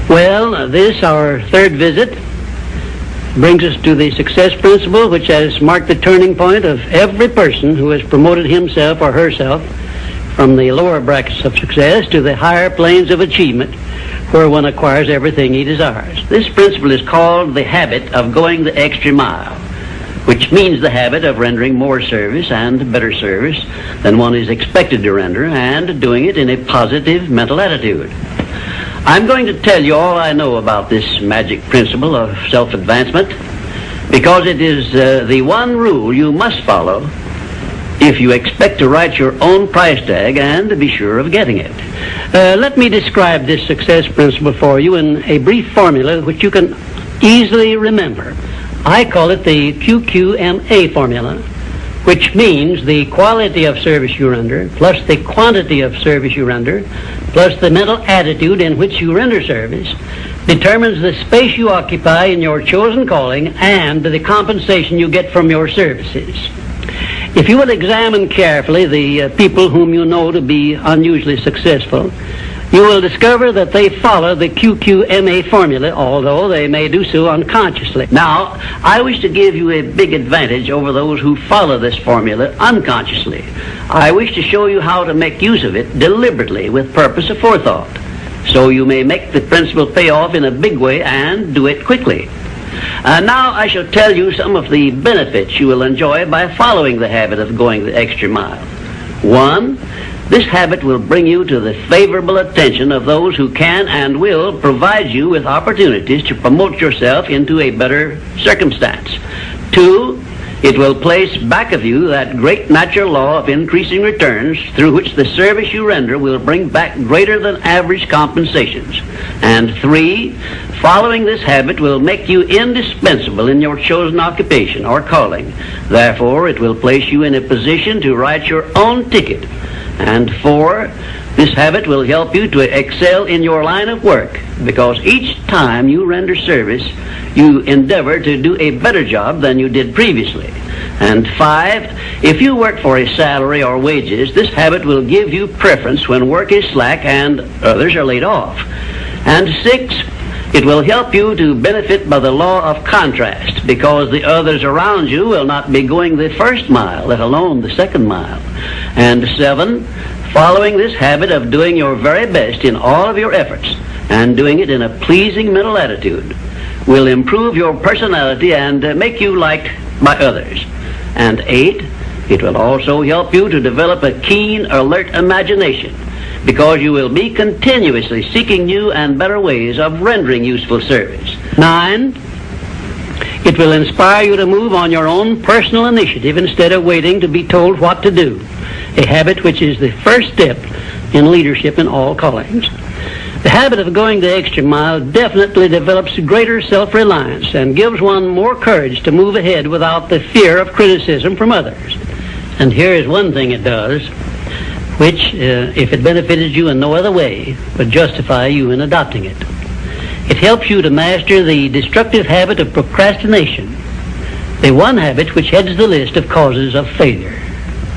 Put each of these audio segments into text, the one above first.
Well, this, our third visit, brings us to the success principle, which has marked the turning point of every person who has promoted himself or herself from the lower brackets of success to the higher planes of achievement, where one acquires everything he desires. This principle is called the habit of going the extra mile, which means the habit of rendering more service and better service than one is expected to render, and doing it in a positive mental attitude. I'm going to tell you all I know about this magic principle of self-advancement, because it is the one rule you must follow if you expect to write your own price tag and to be sure of getting it. Let me describe this success principle for you in a brief formula which you can easily remember. I call it the QQMA formula, which means the quality of service you render plus the quantity of service you render plus the mental attitude in which you render service determines the space you occupy in your chosen calling and the compensation you get from your services. If you will examine carefully the people whom you know to be unusually successful, you will discover that they follow the QQMA formula, although they may do so unconsciously. Now, I wish to give you a big advantage over those who follow this formula unconsciously. I wish to show you how to make use of it deliberately with purpose of forethought, so you may make the principle pay off in a big way and do it quickly. Now I shall tell you some of the benefits you will enjoy by following the habit of going the extra mile. 1, this habit will bring you to the favorable attention of those who can and will provide you with opportunities to promote yourself into a better circumstance. 2, it will place back of you that great natural law of increasing returns through which the service you render will bring back greater than average compensations. And 3, following this habit will make you indispensable in your chosen occupation or calling. Therefore, it will place you in a position to write your own ticket. And 4, this habit will help you to excel in your line of work, because each time you render service, you endeavor to do a better job than you did previously. And 5, if you work for a salary or wages, this habit will give you preference when work is slack and others are laid off. And 6, it will help you to benefit by the law of contrast, because the others around you will not be going the first mile, let alone the second mile. And 7, following this habit of doing your very best in all of your efforts and doing it in a pleasing mental attitude will improve your personality and make you liked by others. And 8, it will also help you to develop a keen, alert imagination, because you will be continuously seeking new and better ways of rendering useful service. 9, it will inspire you to move on your own personal initiative instead of waiting to be told what to do, a habit which is the first step in leadership in all callings. The habit of going the extra mile definitely develops greater self-reliance and gives one more courage to move ahead without the fear of criticism from others. And here is one thing it does, which, if it benefited you in no other way, would justify you in adopting it. It helps you to master the destructive habit of procrastination, the one habit which heads the list of causes of failure.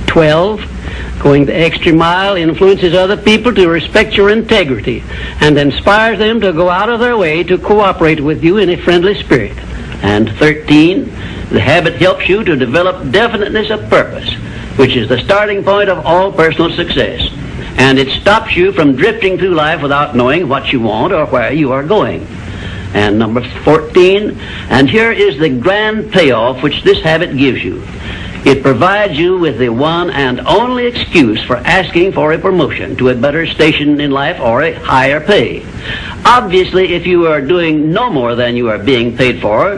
12, going the extra mile influences other people to respect your integrity and inspires them to go out of their way to cooperate with you in a friendly spirit. And 13, the habit helps you to develop definiteness of purpose, which is the starting point of all personal success. And it stops you from drifting through life without knowing what you want or where you are going. And number 14, and here is the grand payoff which this habit gives you. It provides you with the one and only excuse for asking for a promotion to a better station in life or a higher pay. Obviously, if you are doing no more than you are being paid for,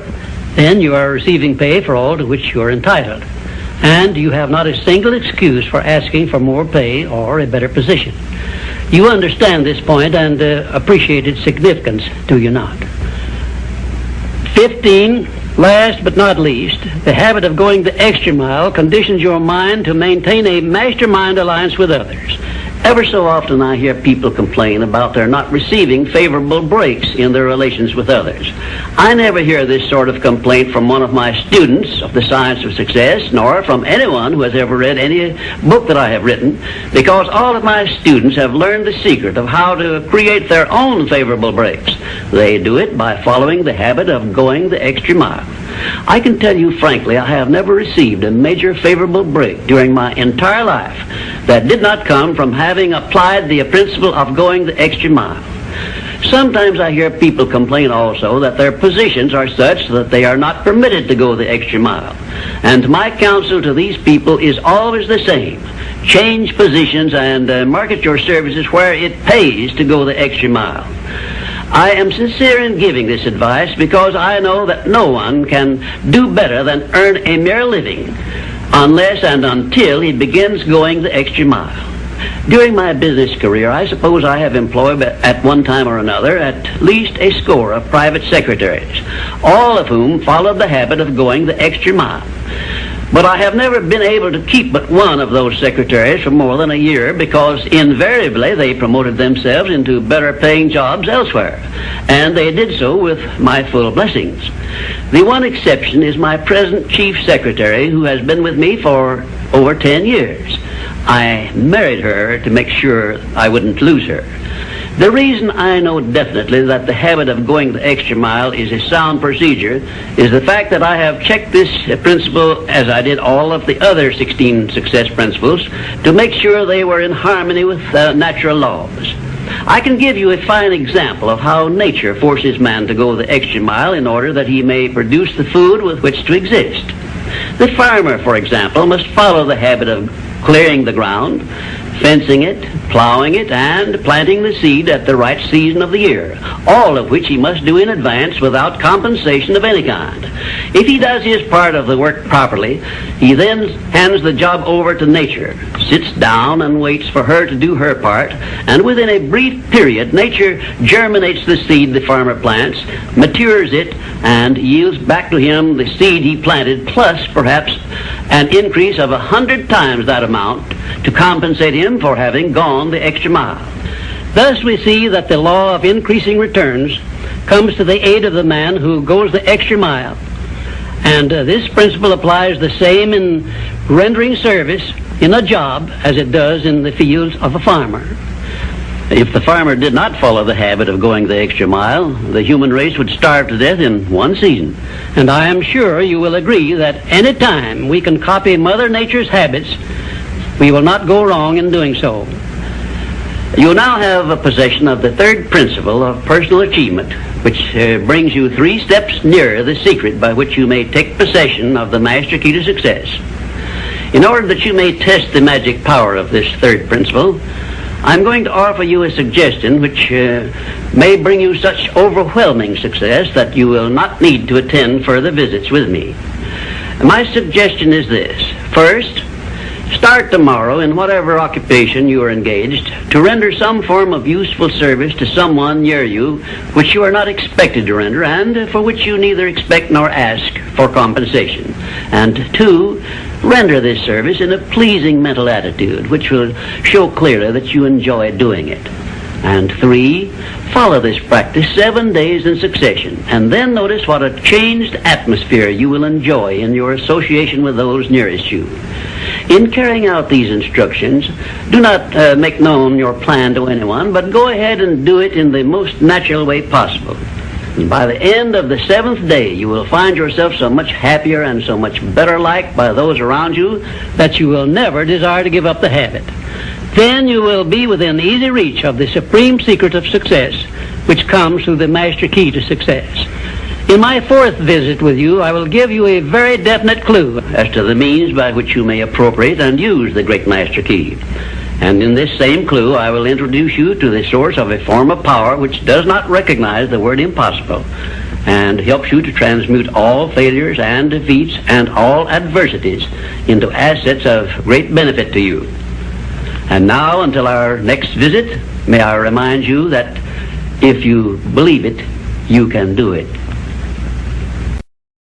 then you are receiving pay for all to which you are entitled. And you have not a single excuse for asking for more pay or a better position. You understand this point and appreciate its significance, do you not? 15, last but not least, the habit of going the extra mile conditions your mind to maintain a mastermind alliance with others Ever so often I hear people complain about their not receiving favorable breaks in their relations with others. I never hear this sort of complaint from one of my students of the science of success, nor from anyone who has ever read any book that I have written, because all of my students have learned the secret of how to create their own favorable breaks. They do it by following the habit of going the extra mile. I can tell you frankly, I have never received a major favorable break during my entire life that did not come from having applied the principle of going the extra mile. Sometimes I hear people complain also that their positions are such that they are not permitted to go the extra mile. And my counsel to these people is always the same. Change positions and market your services where it pays to go the extra mile. I am sincere in giving this advice because I know that no one can do better than earn a mere living unless and until he begins going the extra mile. During my business career, I suppose I have employed at one time or another at least a score of private secretaries, all of whom followed the habit of going the extra mile. But I have never been able to keep but one of those secretaries for more than a year because invariably they promoted themselves into better paying jobs elsewhere, and they did so with my full blessings. The one exception is my present chief secretary, who has been with me for over 10 years. I married her to make sure I wouldn't lose her. The reason I know definitely that the habit of going the extra mile is a sound procedure is the fact that I have checked this principle, as I did all of the other 16 success principles, to make sure they were in harmony with natural laws. I can give you a fine example of how nature forces man to go the extra mile in order that he may produce the food with which to exist. The farmer, for example, must follow the habit of clearing the ground, fencing it, plowing it, and planting the seed at the right season of the year, all of which he must do in advance without compensation of any kind. If he does his part of the work properly, he then hands the job over to nature, sits down and waits for her to do her part, and within a brief period, nature germinates the seed the farmer plants, matures it, and yields back to him the seed he planted, plus perhaps an increase of 100 times that amount to compensate him for having gone the extra mile. Thus we see that the law of increasing returns comes to the aid of the man who goes the extra mile. And this principle applies the same in rendering service in a job as it does in the fields of a farmer. If the farmer did not follow the habit of going the extra mile, the human race would starve to death in one season. And I am sure you will agree that any time we can copy Mother Nature's habits, we will not go wrong in doing so. You now have a possession of the third principle of personal achievement, which brings you 3 steps nearer the secret by which you may take possession of the master key to success. In order that you may test the magic power of this third principle, I'm going to offer you a suggestion which may bring you such overwhelming success that you will not need to attend further visits with me. My suggestion is this. First, start tomorrow in whatever occupation you are engaged to render some form of useful service to someone near you which you are not expected to render and for which you neither expect nor ask for compensation. And 2, render this service in a pleasing mental attitude which will show clearly that you enjoy doing it. And 3, follow this practice 7 days in succession, and then notice what a changed atmosphere you will enjoy in your association with those nearest you. In carrying out these instructions, do not make known your plan to anyone, but go ahead and do it in the most natural way possible. And by the end of the 7th day, you will find yourself so much happier and so much better liked by those around you that you will never desire to give up the habit. Then you will be within easy reach of the supreme secret of success, which comes through the master key to success. In my 4th visit with you, I will give you a very definite clue as to the means by which you may appropriate and use the great master key. And in this same clue, I will introduce you to the source of a form of power which does not recognize the word impossible and helps you to transmute all failures and defeats and all adversities into assets of great benefit to you. And now, until our next visit, may I remind you that if you believe it, you can do it.